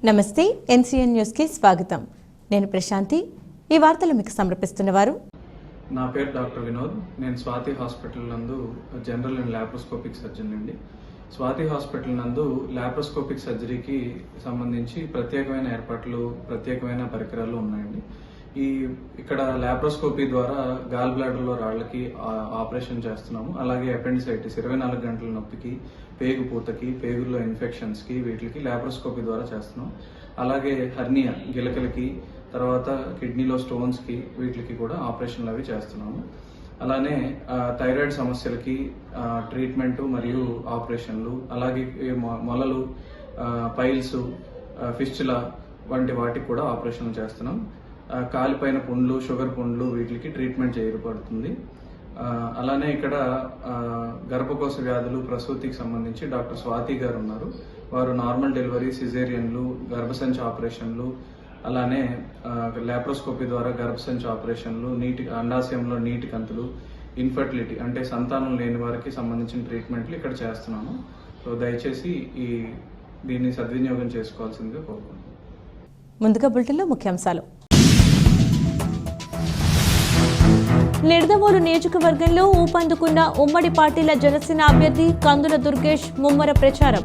నమస్తే, ఎన్సీఎన్ న్యూస్కి స్వాగతం. నేను ప్రశాంతి. ఈ వార్తలు మీకు సమర్పిస్తున్నవారు. నా పేరు డాక్టర్ వినోద్. నేను స్వాతి హాస్పిటల్ నందు జనరల్ అండ్ లాప్రోస్కోపిక్ సర్జన్ అండి. స్వాతి హాస్పిటల్ నందు లాప్రోస్కోపిక్ సర్జరీకి సంబంధించి ప్రత్యేకమైన ఏర్పాట్లు, ప్రత్యేకమైన పరికరాలు ఉన్నాయండి. ఇక్కడ లాప్రోస్కోపీ ద్వారా గాల్ బ్లాడర్లో రాళ్లకి ఆపరేషన్ చేస్తున్నాము. అలాగే అపెండిసైటిస్ 24 గంటల నొప్పికి, పేగు పూతకి, పేగుల్లో ఇన్ఫెక్షన్స్కి వీటికి లాప్రోస్కోపీ ద్వారా చేస్తున్నాం. అలాగే హర్నియా గిలకలకి, తర్వాత కిడ్నీలో స్టోన్స్కి వీటికి కూడా ఆపరేషన్లు అవి చేస్తున్నాము. అలానే థైరాయిడ్ సమస్యలకి ట్రీట్మెంట్ మరియు ఆపరేషన్లు, అలాగే మొలలు, పైల్స్, ఫిస్టులా వంటి వాటికి కూడా ఆపరేషన్లు చేస్తున్నాం. కాలిపైన పుండ్లు, షుగర్ పుండ్లు వీటికి ట్రీట్మెంట్ చేయబడుతుంది. అలానే ఇక్కడ గర్భకోశ వ్యాధులు, ప్రసూతికి సంబంధించి డాక్టర్ స్వాతి గారు ఉన్నారు. వారు నార్మల్ డెలివరీ, సిజేరియన్లు, గర్భసంచి ఆపరేషన్లు, అలానే లాప్రోస్కోపీ ద్వారా గర్భసంచి ఆపరేషన్లు, అండాశయంలో నీటి కంతులు, ఇన్ఫర్టిలిటీ అంటే సంతానం లేని వారికి సంబంధించిన ట్రీట్మెంట్లు ఇక్కడ చేస్తున్నాము. సో దయచేసి దీన్ని సద్వినియోగం చేసుకోవాల్సిందిగా కోరుకుంటున్నాను. ముందుగా బులెటిన్లో ముఖ్యాంశాలు. నిడదవోలు నియోజకవర్గంలో ఊపందుకున్న ఉమ్మడి పార్టీల జనసేన అభ్యర్థి కందుల దుర్గేష్ ముమ్మర ప్రచారం.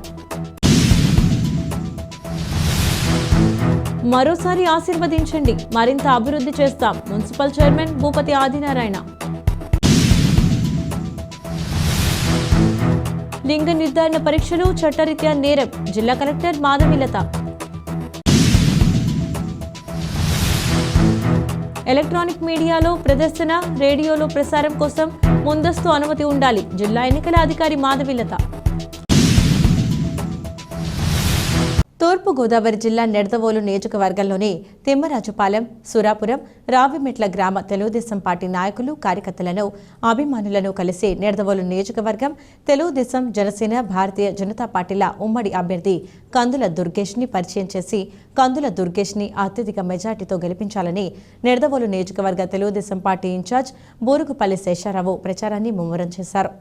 మరోసారి ఆశీర్వదించండి, మరింత అభివృద్ధి చేస్తాం. Municipal chairman Bhupathi Adinarayana. లింగ నిర్ధారణ పరీక్షలు చట్టరీత్యా నేరం, జిల్లా కలెక్టర్ మాధవీలత. ఎలక్ట్రానిక్ మీడియాలో ప్రదర్శన, రేడియోలో ప్రసారం కోసం ముందస్తు అనుమతి ఉండాలి, జిల్లా ఎన్నికల అధికారి మాధవీలత. తూర్పు గోదావరి జిల్లా నిడదవోలు నియోజకవర్గంలోని తిమ్మరాజుపాలెం, సురాపురం, రావిమెట్ల గ్రామ తెలుగుదేశం పార్టీ నాయకులు, కార్యకర్తలను, అభిమానులను కలిసి నిడదవోలు నియోజకవర్గం తెలుగుదేశం, జనసేన, భారతీయ జనతా పార్టీల ఉమ్మడి అభ్యర్థి కందుల దుర్గేష్ ని పరిచయం చేసి కందుల దుర్గేష్ ని అత్యధిక మెజార్టీతో గెలిపించాలని నిడదవోలు నియోజకవర్గ తెలుగుదేశం పార్టీ ఇన్ఛార్జ్ బూరుగుపల్లి శేషారావు ప్రచారాన్ని ముమ్మరం చేశారు.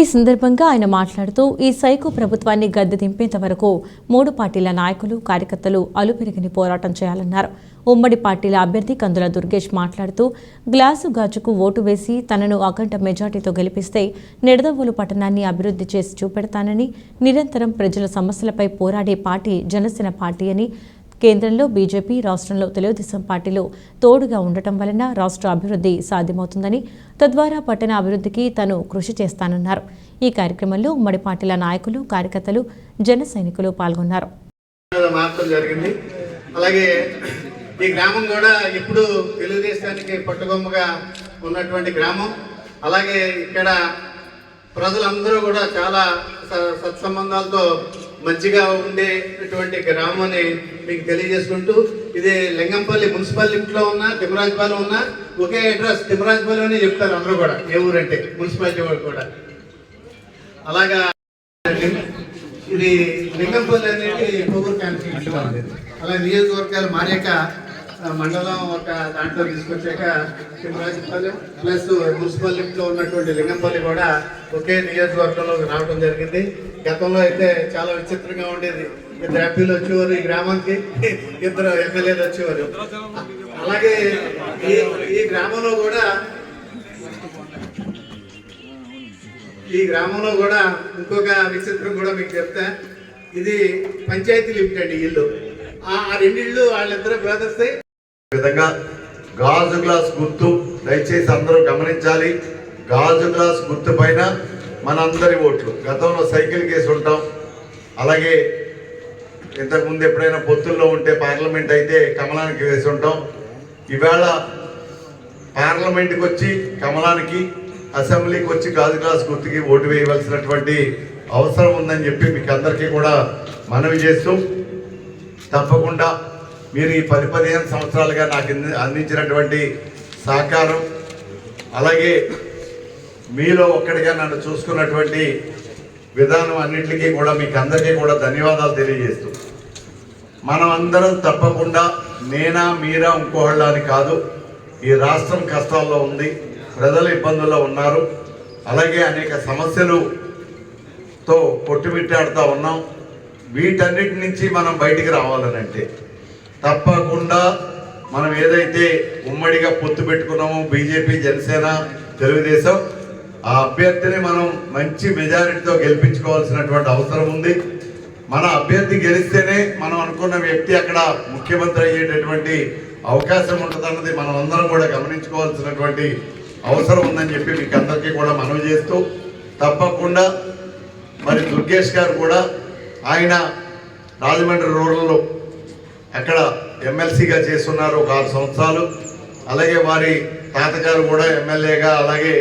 ఈ సందర్భంగా ఆయన మాట్లాడుతూ ఈ సైకో ప్రభుత్వాన్ని గద్దె దింపేంత వరకు 3 పార్టీల నాయకులు, కార్యకర్తలు అలుపెరిగిని పోరాటం చేయాలన్నారు. ఉమ్మడి పార్టీల అభ్యర్థి కందుల దుర్గేష్ మాట్లాడుతూ గ్లాసు గాజుకు ఓటు వేసి తనను అఖండ మెజార్టీతో గెలిపిస్తే నిడదవోలు పట్టణాన్ని అభివృద్ధి చేసి చూపెడతానని, నిరంతరం ప్రజల సమస్యలపై పోరాడే పార్టీ జనసేన పార్టీ అని, కేంద్రంలో బీజేపీ, రాష్ట్రంలో తెలుగుదేశం పార్టీలు తోడుగా ఉండటం వలన రాష్ట్ర అభివృద్ధి సాధ్యమవుతుందని, తద్వారా పట్టణ అభివృద్ధికి తాను కృషి చేస్తానన్నారు. ఈ కార్యక్రమంలో ఉమ్మడి పార్టీల నాయకులు, కార్యకర్తలు, జన సైనికులు పాల్గొన్నారు. అలాగే ఈ గ్రామం కూడా ఎప్పుడు తెలుగుదేశానికి పట్టుకొమ్మగా ఉన్నటువంటి గ్రామం. అలాగే ఇక్కడ ప్రజలందరూ కూడా చాలా సత్సంబంధాలతో మంచిగా ఉండేటువంటి గ్రామాన్ని మీకు తెలియజేసుకుంటూ, ఇది లింగంపల్లి మున్సిపాలిటీలో ఉన్న, తిమ్మరాజుపాలెం ఉన్న ఒకే అడ్రస్ తిమ్మరాజుపాలెం అని చెప్తారు అందరూ కూడా, ఏ ఊరంటే మున్సిపాలిటీ వాళ్ళు కూడా. అలాగా ఇది లింగంపల్లి అనేది కోవూరు కాన్స్టిట్యూన్సీ. అలా నియోజకవర్గాలు మారాక మండలం ఒక దాంట్లో తీసుకొచ్చాక తిమ్మరాజుపాలెం ప్లస్ మున్సిపాలిటీలో ఉన్నటువంటి లింగంపల్లి కూడా ఒకే నియోజకవర్గంలో రావడం జరిగింది. గతంలో అయితే చాలా విచిత్రంగా ఉండేది. 2 ఎంపీలు వచ్చేవారు ఈ గ్రామానికి, 2 ఎమ్మెల్యేలు వచ్చేవారు. అలాగే ఈ గ్రామంలో కూడా ఇంకొక విచిత్రం కూడా మీకు చెప్తా. ఇది పంచాయతీ లిమిట్ అండి ఇల్లు. ఆ 2 ఇళ్ళు వాళ్ళిద్దరూ బ్రదర్స్. విధంగా గాజు గ్లాస్ గుర్తు దయచేసి అందరూ గమనించాలి. గాజు గ్లాస్ గుర్తు పైన మనందరి ఓట్లు. గతంలో సైకిల్ కేసు ఉంటాం, అలాగే ఇంతకుముందు ఎప్పుడైనా పొత్తుల్లో ఉంటే పార్లమెంట్ అయితే కమలానికి వేసి ఉంటాం. ఈవేళ పార్లమెంట్కి వచ్చి కమలానికి, అసెంబ్లీకి వచ్చి గాజు గ్లాస్ గుర్తుకి ఓటు వేయవలసినటువంటి అవసరం ఉందని చెప్పి మీకు అందరికీ కూడా మనవి చేస్తూ, తప్పకుండా మీరు ఈ 10-15 సంవత్సరాలుగా నాకు అందించినటువంటి సహకారం, అలాగే మీలో ఒక్కడిగా నన్ను చూసుకున్నటువంటి విధానం అన్నింటికీ కూడా మీకు అందరికీ కూడా ధన్యవాదాలు తెలియజేస్తూ, మనం అందరం తప్పకుండా నేనా మీరా ఇంకోళ్ళ అని కాదు, ఈ రాష్ట్రం కష్టాల్లో ఉంది, ప్రజలు ఇబ్బందుల్లో ఉన్నారు, అలాగే అనేక సమస్యలతో కొట్టుమిట్టాడుతూ ఉన్నాం. వీటన్నిటి నుంచి మనం బయటికి రావాలనంటే తప్పకుండా మనం ఏదైతే ఉమ్మడిగా పొత్తు పెట్టుకున్నామో బీజేపీ, జనసేన, తెలుగుదేశం, ఆ అభ్యర్థిని మనం మంచి మెజారిటీతో గెలిపించుకోవాల్సినటువంటి అవసరం ఉంది. మన అభ్యర్థి గెలిస్తేనే మనం అనుకున్న వ్యక్తి అక్కడ ముఖ్యమంత్రి అయ్యేటటువంటి అవకాశం ఉంటుందన్నది మనం అందరం కూడా గమనించుకోవాల్సినటువంటి అవసరం ఉందని చెప్పి మీకు అందరికీ కూడా మనవి చేస్తూ, తప్పకుండా మరి దుర్గేష్ గారు కూడా ఆయన రాజమండ్రి రూరల్లో అక్కడ ఎమ్మెల్సీగా చేస్తున్నారు ఒక 6 సంవత్సరాలు. అలాగే వారి తాతగారు కూడా ఎమ్మెల్యేగా, అలాగే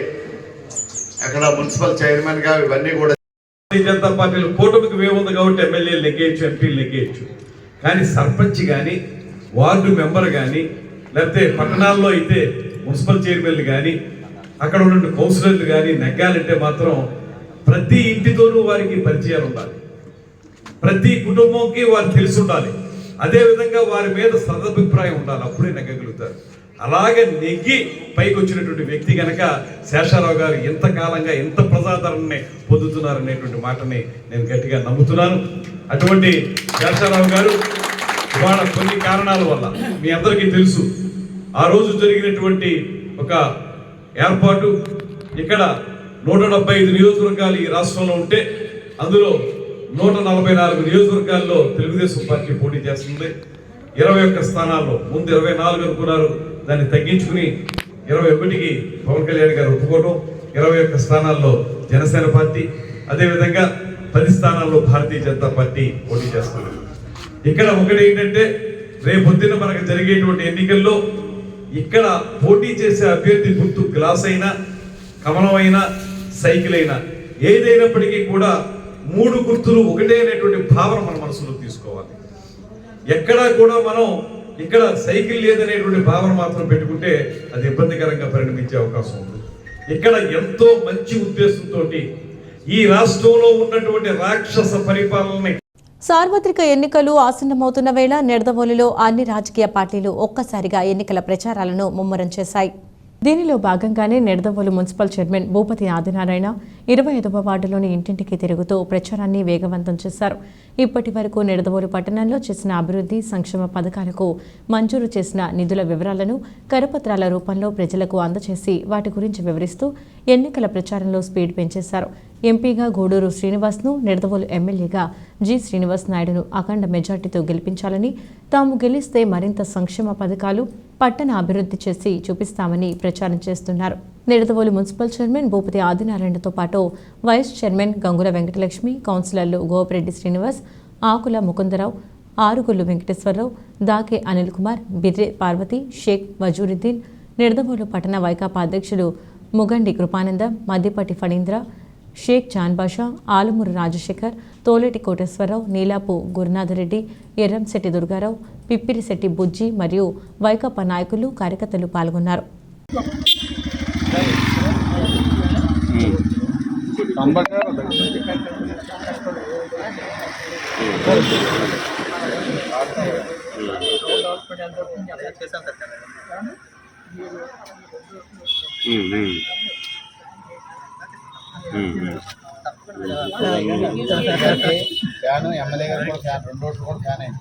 అక్కడ మున్సిపల్ చైర్మన్గా, ఇవన్నీ కూడా జనతా పార్టీలు కూటమికి వేవుంది కాబట్టి ఎమ్మెల్యేలు నెగ్గేయచ్చు, ఎంపీలు నెగ్గేయచ్చు. కానీ సర్పంచ్ కానీ, వార్డు మెంబర్ కానీ, లేకపోతే పట్టణాల్లో అయితే మున్సిపల్ చైర్మన్లు కానీ, అక్కడ ఉన్న కౌన్సిలర్లు కానీ నెగ్గాలంటే మాత్రం ప్రతి ఇంటితోనూ వారికి పరిచయాలు ఉండాలి, ప్రతి కుటుంబంకి వారు తెలిసి ఉండాలి, అదేవిధంగా వారి మీద సదభిప్రాయం ఉండాలి, అప్పుడే నెగ్గగలుగుతారు. అలాగే నెగ్గి పైకి వచ్చినటువంటి వ్యక్తి కనుక శేషారావు గారు ఎంతకాలంగా ఎంత ప్రజాదరణని పొందుతున్నారనేటువంటి మాటని నేను గట్టిగా నమ్ముతున్నాను. అటువంటి శేషారావు గారు ఇవాళ కొన్ని కారణాల వల్ల మీ అందరికీ తెలుసు, ఆ రోజు జరిగినటువంటి ఒక ఏర్పాటు, ఇక్కడ 175 నియోజకవర్గాలు ఈ రాష్ట్రంలో ఉంటే అందులో 144 నియోజకవర్గాల్లో తెలుగుదేశం పార్టీ పోటీ చేస్తుంది. 21 స్థానాల్లో, ముందు 24 అనుకున్నారు, దాన్ని తగ్గించుకుని 21కి పవన్ కళ్యాణ్ గారు ఒప్పుకోవడం, 21 స్థానాల్లో జనసేన పార్టీ, అదేవిధంగా 10 స్థానాల్లో భారతీయ జనతా పార్టీ పోటీ చేస్తుంది. ఇక్కడ ఒకటి ఏంటంటే, రేపొద్దున మనకు జరిగేటువంటి ఎన్నికల్లో ఇక్కడ పోటీ చేసే అభ్యర్థి గుర్తు గ్లాస్ అయినా, కమలం అయినా, సైకిల్ అయినా, ఏదైనప్పటికీ కూడా 3 గుర్తులు ఒకటే అనేటువంటి భావన మన మనసులో తీసుకోవాలి. ఎక్కడా కూడా మనం ఇక్కడ సైకిల్ లేదనేటువంటి భావన మాత్రం పెట్టుకుంటే అది ఇబ్బందికరంగా పరిణమించే అవకాశం ఉంది. ఇక్కడ ఎంతో మంచి ఉద్దేశంతో ఈ రాష్ట్రంలో ఉన్నటువంటి రాక్షస పరిపాలనని, సార్వత్రిక ఎన్నికలు ఆసన్నమవుతున్న వేళ నిడదవోలులో అన్ని రాజకీయ పార్టీలు ఒక్కసారిగా ఎన్నికల ప్రచారాలను ముమ్మరం చేశాయి. దీనిలో భాగంగానే నిడదవోలు మున్సిపల్ చైర్మన్ భూపతి ఆదినారాయణ 25వ వార్డులోని ఇంటింటికి తిరుగుతూ ప్రచారాన్ని వేగవంతం చేశారు. ఇప్పటి వరకు నిడదవోలు పట్టణంలో చేసిన అభివృద్ధి సంక్షేమ పథకాలకు మంజూరు చేసిన నిధుల వివరాలను కరపత్రాల రూపంలో ప్రజలకు అందజేసి వాటి గురించి వివరిస్తూ ఎన్నికల ప్రచారంలో స్పీడ్ పెంచేశారు. ఎంపీగా గూడూరు శ్రీనివాస్ను, నిడదవోలు ఎమ్మెల్యేగా జి. శ్రీనివాస్ నాయుడును అఖండ మెజార్టీతో గెలిపించాలని, తాము గెలిస్తే మరింత సంక్షేమ పథకాలు, పట్టణ అభివృద్ధి చేసి చూపిస్తామని ప్రచారం చేస్తున్నారు. నిడదవోలు మున్సిపల్ చైర్మన్ భూపతి ఆదినారాయణతో పాటు వైస్ చైర్మన్ గంగుల వెంకటలక్ష్మి, కౌన్సిలర్లు గోపిరెడ్డి శ్రీనివాస్, ఆకుల ముకుందరావు, ఆరుగుళ్ళు వెంకటేశ్వరరావు, దాకే అనిల్ కుమార్, బిర్రె పార్వతి, షేక్ వజూరుద్దీన్, నిడదవోలు పట్టణ వైకాపా అధ్యక్షులు ముగండి కృపానందం, మద్దిపట్టి ఫణీంద్ర, షేక్ జాన్బాషా, ఆలమూరు రాజశేఖర్, తోలేటి కోటేశ్వరరావు, నీలాపు గురునాథరెడ్డి, ఎర్రంశెట్టి దుర్గారావు, పిప్పిరిశెట్టి బుజ్జి మరియు వైకాపా నాయకులు, కార్యకర్తలు పాల్గొన్నారు. ఫ్యాన్ ఎమ్మెల్యే గారు కూడా ఫ్యాన్, 2 రోడ్లు కూడా ఫ్యాన్ అయింది.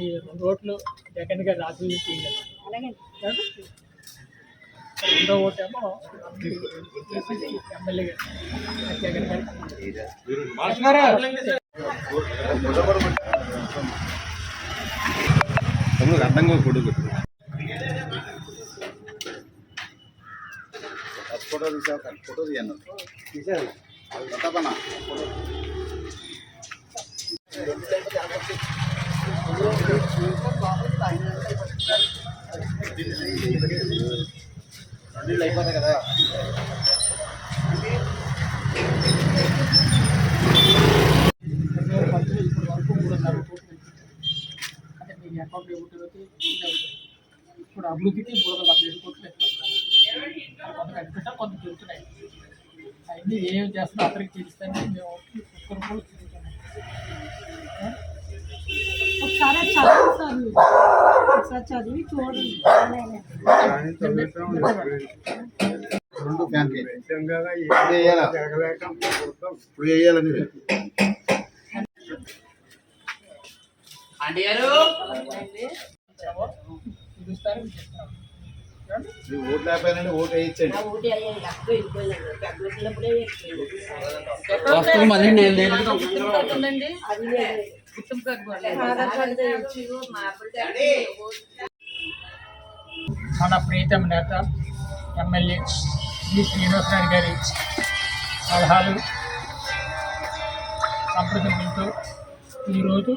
ఈ 2 ఓట్లు జగన్ గారి అభివృద్ధి రెండో ఓటేమో ఎమ్మెల్యే గారు జగన్ గారు. అయిపోతాయి కదా. ఇప్పుడు వరకు 3.5 కోట్లు అంటే మీ అకౌంట్ ఏమిటి ఇప్పుడు అభివృద్ధికి 3.5 కోట్లు కొంత కనిపిస్తా కొంత పెరుగుతున్నాయి. అవన్నీ ఏం చేస్తున్నా అతనికి తెలుస్తాయని మేము ఒక్కరు కూడా ఒకసారి చదివి సార్ ఒకసారి చదివి చూడండి. 2 ఫ్యాన్కి ఇప్పుడు వేయాలని పిలుస్తారు. ఓట్లు లేకపోయినా ఓటు వేయించండి. మన ప్రీతం నేత ఎమ్మెల్యే శ్రీ శ్రీనివాసరావు గారి సలహాలు సంప్రదింపులతో ఈరోజు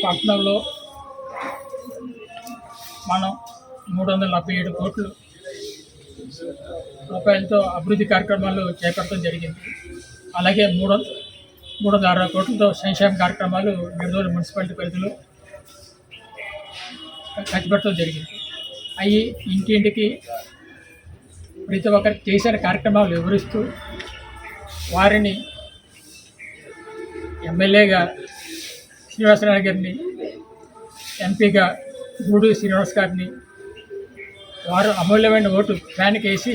పట్టణంలో మనం 347 కోట్ల రూపాయలతో అభివృద్ధి కార్యక్రమాలు చేపట్టడం జరిగింది. అలాగే 360 కోట్లతో సంక్షేమ కార్యక్రమాలు నిడదవోలు మున్సిపాలిటీ పరిధిలో ఖర్చు పెట్టడం జరిగింది. అవి ఇంటింటికి ప్రతి ఒక్కరికి చేసిన కార్యక్రమాలు వివరిస్తూ వారిని ఎమ్మెల్యేగా శ్రీనివాసరావు గారిని, ఎంపీగా గూడూరు శ్రీనివాస్ గారిని వారు అమూల్యమైన ఓటు ఫ్యాన్కి వేసి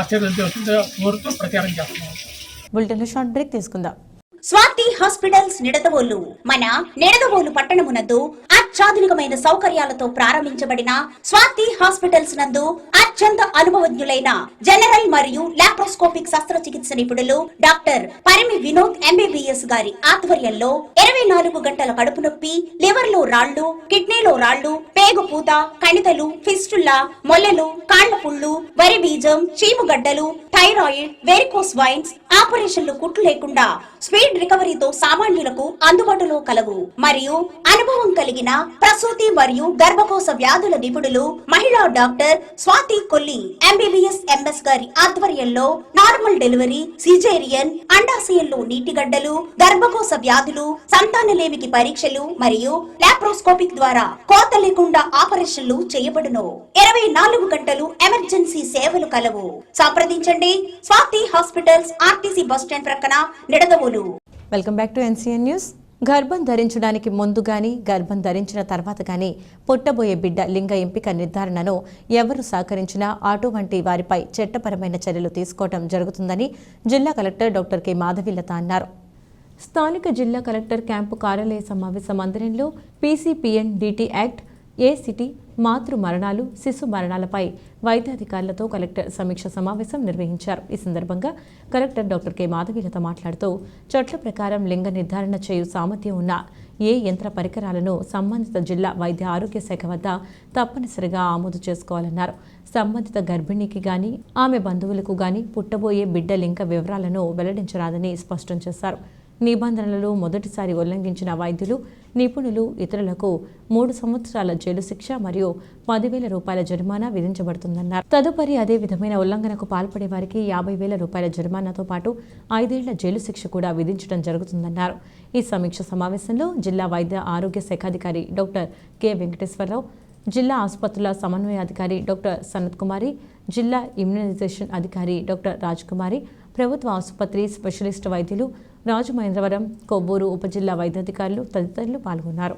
ఆశీర్వదించవలసిందిగా కోరుతూ ప్రచారం చేస్తున్నాం. బులెటిన్లో షార్ట్ బ్రేక్ తీసుకుందాం. స్వాతి హాస్పిటల్స్ నిడదవోలు మన నిడదవోలు పట్టణమునందు అత్యాధునికమైన సౌకర్యాలతో ప్రారంభించబడిన స్వాతి హాస్పిటల్స్ నందు అత్యంత అనుభవజ్ఞులైన జనరల్ మరియు లాప్రోస్కోపిక్ శస్త్రచికిత్స నిపుణులు డాక్టర్ పరిమి వినోద్ ఎంబీబీఎస్ గారి ఆధ్వర్యంలో 24 గంటల కడుపు నొప్పి, లివర్ లో రాళ్లు, కిడ్నీలో రాళ్లు, పేగు పూత, కణితలు, ఫిస్టుల్లా, మొల్లలు, కాళ్ల పుళ్ళు, వరి బీజం, చీముగడ్డలు, థైరాయిడ్, వెరికోస్ వైన్స్ ఆపరేషన్లు కుట్లు లేకుండా స్పీడ్ రికవరీతో సామాన్యులకు అందుబాటులో కలవు. మరియు అనుభవం కలిగిన ప్రసూతి మరియు గర్భకోశ వ్యాధుల నిపుణులు మహిళా doctor Swathi Kolli MBBS MS గారి ఆధ్వర్యంలో నార్మల్ డెలివరీ, సిజేరియన్, అండాశయంలో నీటిగడ్డలు, గర్భకోశ వ్యాధులు, సంతానలేమికి పరీక్షలు మరియు లాప్రోస్కోపిక్ ద్వారా కోత లేకుండా ఆపరేషన్లు చేయబడును. 24 గంటలు ఎమర్జెన్సీ సేవలు కలవు. సంప్రదించండి స్వాతి హాస్పిటల్స్, ఆర్టీసీ బస్టాండ్ ప్రక్కన, Nidadavolu. Welcome back to NCN news. గర్భం ధరించడానికి ముందు గాని, గర్భం ధరించిన తర్వాత గాని పుట్టబోయే బిడ్డ లింగ ఎంపిక నిర్ధారణను ఎవరు సహకరించినా అటువంటి వారిపై చట్టపరమైన చర్యలు తీసుకోవడం జరుగుతుందని జిల్లా కలెక్టర్ డాక్టర్ కె మాధవీలత అన్నారు. స్థానిక జిల్లా కలెక్టర్ క్యాంపు కార్యాలయ సమావేశ మందిరంలో పీసీపీఎన్ డిటి యాక్ట్, ఏసిటీ, మాతృ మరణాలు, శిశు మరణాలపై వైద్యాధికారులతో కలెక్టర్ సమీక్ష సమావేశం నిర్వహించారు. ఈ సందర్భంగా కలెక్టర్ డాక్టర్ కె మాధవీలత మాట్లాడుతూ చట్ల ప్రకారం లింగ నిర్ధారణ చేయు సామర్థ్యం ఉన్న ఏ యంత్ర పరికరాలను సంబంధిత జిల్లా వైద్య ఆరోగ్య శాఖ వద్ద తప్పనిసరిగా ఆమోదు చేసుకోవాలన్నారు. సంబంధిత గర్భిణికి గాని, ఆమె బంధువులకు గాని పుట్టబోయే బిడ్డ లింగ వివరాలను వెల్లడించరాదని స్పష్టం చేశారు. నిబంధనలు మొదటిసారి ఉల్లంఘించిన వైద్యులు, నిపుణులు, ఇతరులకు 3 సంవత్సరాల జైలు శిక్ష మరియు 10,000 రూపాయల జరిమానా విధించబడుతుందన్నారు. తదుపరి అదే విధమైన ఉల్లంఘనకు పాల్పడే వారికి 50,000 రూపాయల జరిమానాతో పాటు 5 ఏళ్ల జైలు శిక్ష కూడా విధించడం జరుగుతుందన్నారు. ఈ సమీక్ష సమావేశంలో జిల్లా వైద్య ఆరోగ్య శాఖాధికారి డాక్టర్ కె వెంకటేశ్వరరావు, జిల్లా ఆసుపత్రుల సమన్వయాధికారి డాక్టర్ సనత్ కుమారి, జిల్లా ఇమ్యునైజేషన్ అధికారి డాక్టర్ రాజ్ కుమారి, ప్రభుత్వ ఆసుపత్రి స్పెషలిస్ట్ వైద్యులు, రాజమహేంద్రవరం, కొవ్వూరు ఉపజిల్లా వైద్యాధికారులు తదితరులు పాల్గొన్నారు.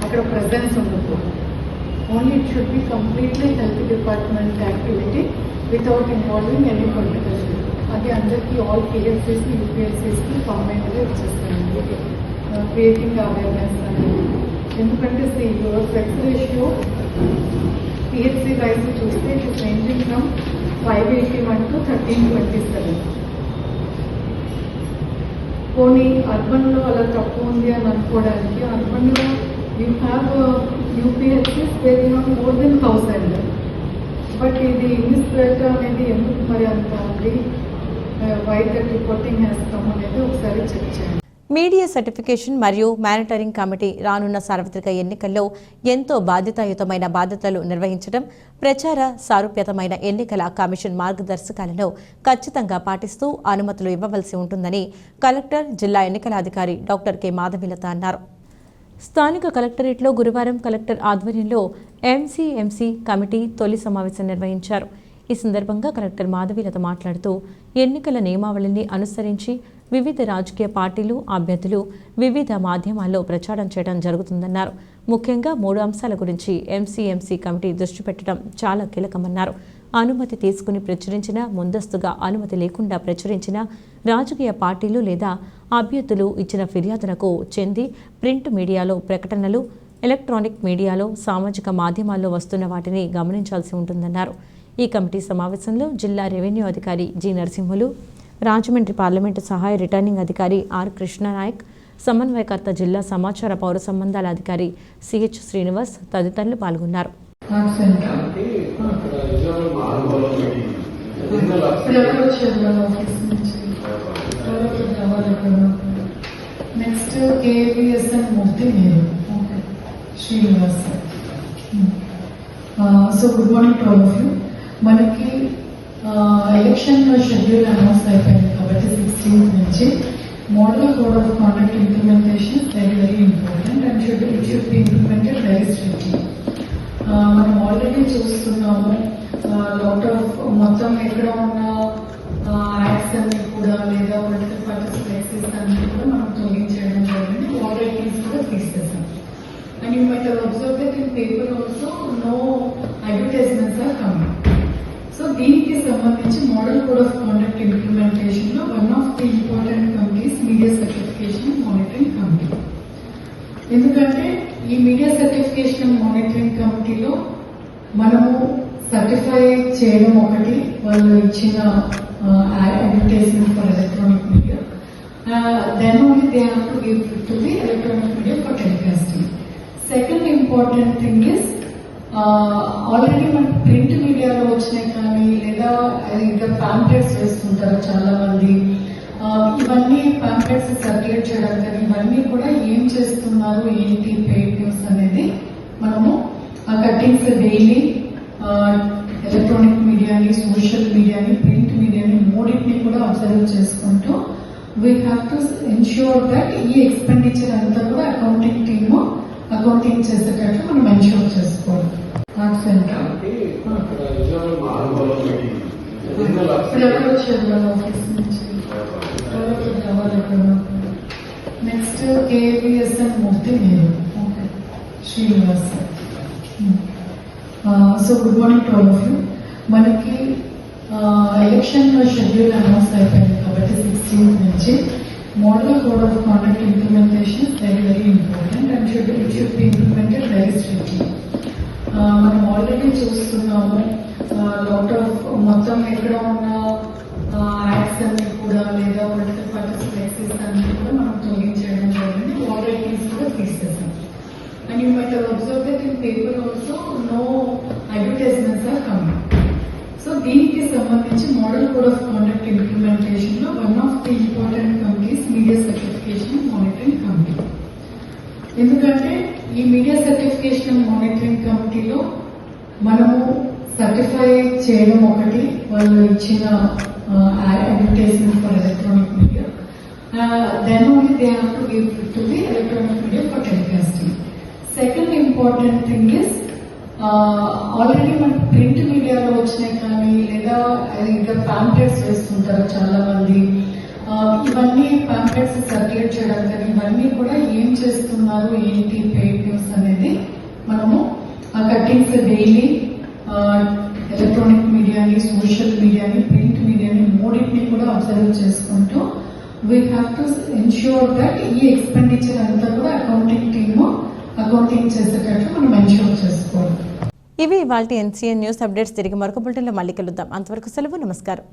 అక్కడ ప్రెజెన్స్ ఉండకూడదు. Only it should be completely health department activity without involving any political. అది అందరికీ ఆల్ పిఎస్సీస్కి యూపీఎస్సీస్కి కాంబైన్డ్గా ఇచ్చేస్తానండి. క్రియేటింగ్ అవేర్నెస్ అనేది, ఎందుకంటే సెక్స్ రేషియో పిహెచ్సి వైజ్ చూస్తే it is ranging from 581 to 1327. పోనీ అర్బన్లో అలా తక్కువ ఉంది అని అనుకోవడానికి, అర్బన్లో you have UPSCs where you have more than 1000. But ఇది ఇంగ్లీష్ స్ప్రెడ్ అనేది ఎందుకు మరి అంత ఉంది, why that reporting has come అనేది ఒకసారి చెక్ చేయండి. మీడియా సర్టిఫికేషన్ మరియు మానిటరింగ్ కమిటీ రానున్న సార్వత్రిక ఎన్నికల్లో ఎంతో బాధ్యతాయుతమైన బాధ్యతలు నిర్వహించడం, ప్రచార సారూప్యతమైన ఎన్నికల కమిషన్ మార్గదర్శకాలను ఖచ్చితంగా పాటిస్తూ అనుమతులు ఇవ్వవలసి ఉంటుందని కలెక్టర్, జిల్లా ఎన్నికల అధికారి డాక్టర్ కె మాధవీలత అన్నారు. స్థానిక కలెక్టరేట్లో గురువారం కలెక్టర్ ఆధ్వర్యంలో ఎంసీఎంసీ కమిటీ తొలి సమావేశం నిర్వహించారు. ఈ సందర్భంగా కలెక్టర్ మాధవీలత మాట్లాడుతూ ఎన్నికల నియమావళిని అనుసరించి వివిధ రాజకీయ పార్టీలు, అభ్యర్థులు వివిధ మాధ్యమాల్లో ప్రచారం చేయడం జరుగుతుందన్నారు. ముఖ్యంగా 3 అంశాల గురించి ఎంసీఎంసీ కమిటీ దృష్టి పెట్టడం చాలా కీలకమన్నారు. అనుమతి తీసుకుని ప్రచురించిన, ముందస్తుగా అనుమతి లేకుండా ప్రచురించిన రాజకీయ పార్టీలు లేదా అభ్యర్థులు ఇచ్చిన ఫిర్యాదులకు చెంది ప్రింట్ మీడియాలో ప్రకటనలు, ఎలక్ట్రానిక్ మీడియాలో, సామాజిక మాధ్యమాల్లో వస్తున్న వాటిని గమనించాల్సి ఉంటుందన్నారు. ఈ కమిటీ సమావేశంలో జిల్లా రెవెన్యూ అధికారి జి నరసింహులు, రాజమండ్రి పార్లమెంటు సహాయ రిటర్నింగ్ అధికారి ఆర్ కృష్ణనాయక్, సమన్వయకర్త జిల్లా సమాచార పౌర సంబంధాల అధికారి సిహెచ్ శ్రీనివాస్ తదితరులు పాల్గొన్నారు. నెక్స్ట్ కేవీఎస్ఎన్ మూర్తి మీరు Srinivas. So good morning to all of you. మనకి ఎలక్షన్ షెడ్యూల్ అనౌన్స్ అయిపోయింది కాబట్టి 16th నుంచి model code of conduct implementation very very important and it should be implemented very strictly. మనం ఆల్రెడీ చూస్తున్నాము లాట్ ఆఫ్ మొత్తం ఎక్కడ ఉన్న యాడ్స్ అన్ని కూడా లేదా పొలిటికల్ పార్టీస్ ఫ్లెక్సీస్ అన్ని కూడా మనం తొలగించడం జరిగింది. ఆల్రెడీ కూడా తీసేసాం. And you might have observe that in paper also no advertisements are coming. So దీనికి సంబంధించి model code of conduct implementation లో one of the important committees media certification monitoring committee. ఎందుకంటే ఈ మీడియా సర్టిఫికేషన్ మానిటరింగ్ కమిటీలో మనము certify చేయడం ఒకటి, వాళ్ళు ఇచ్చిన advertisement for electronic media, then only they have to give to the electronic media for telecasting. Second important thing is already మనకి print మీడియాలో వచ్చినాయి కానీ లేదా ఇంకా పాంప్లెట్స్ వేస్తుంటారు చాలా మంది. ఇవన్నీ పాంప్లెట్స్ సర్క్యులేట్ చేయడం కానీ ఇవన్నీ కూడా ఏం చేస్తున్నారు, ఏంటి పెయిడ్ న్యూస్ అనేది మనము ఆ కట్టింగ్స్ డైలీ ఎలక్ట్రానిక్ మీడియాని, సోషల్ మీడియాని, ప్రింట్ మీడియాని మూడింటిని కూడా అబ్జర్వ్ చేసుకుంటూ we have to ensure that ఈ ఎక్స్పెండిచర్ అంతా కూడా అకౌంటింగ్ టీమ్ అకౌంటింగ్ చేసేటట్లు మనం ఎన్ష్యూర్ చేసుకోవాలి. నెక్స్ట్ కేవీఎస్ఎన్ మూర్తి మీరు Srinivas. So good morning to all of you. మనకి ఎలక్షన్ షెడ్యూల్ అనౌన్స్ అయిపోయింది కాబట్టి 16th నుంచి model code of conduct implementation very very important and it should be implemented very strictly. మనం already చూస్తున్నాము lot of మొత్తం ఎక్కడ ఉన్న యాడ్స్ అన్ని కూడా లేదా పొలిటికల్ పార్టీస్ ఫ్లెక్సీస్ అన్ని కూడా మనం తొలగించడం జరిగింది. ఆల్రెడీ కూడా తీసేసాం. And you might have observe that in paper also no advertisements are coming. So దీనికి సంబంధించి model code of conduct implementation లో one of the important committees media certification monitoring committee. ఎందుకంటే ఈ మీడియా సర్టిఫికేషన్ మానిటరింగ్ కమిటీలో మనము certify చేయడం ఒకటి, వాళ్ళు ఇచ్చిన advertisement for electronic media, then only they have to give to the electronic media for telecasting. Second important thing is already మనకి print మీడియాలో వచ్చినాయి కానీ లేదా ఇంకా పాంప్లెట్స్ వేస్తుంటారు చాలా మంది. ఇవన్నీ పాంప్లెట్స్ సర్క్యులేట్ చేయడం కానీ ఇవన్నీ కూడా ఏం చేస్తున్నారు, ఏంటి పెయిడ్ న్యూస్ అనేది మనము ఆ కట్టింగ్స్ డైలీ ఎలక్ట్రానిక్ మీడియాని, సోషల్ మీడియాని, ప్రింట్ మీడియాని మూడింటిని కూడా అబ్జర్వ్ చేసుకుంటూ we have to ensure that ఈ ఎక్స్పెండిచర్ అంతా కూడా అకౌంటింగ్ చేసేటట్లు మనం ఎన్ష్యూర్ చేసుకోవాలి. ఇవి ఇవాల్టి NCN న్యూస్ అప్డేట్స్. తిరిగి మరొక బులెటిన్లో మళ్ళీ కలుద్దాం. అంతవరకు సెలవు. నమస్కారం.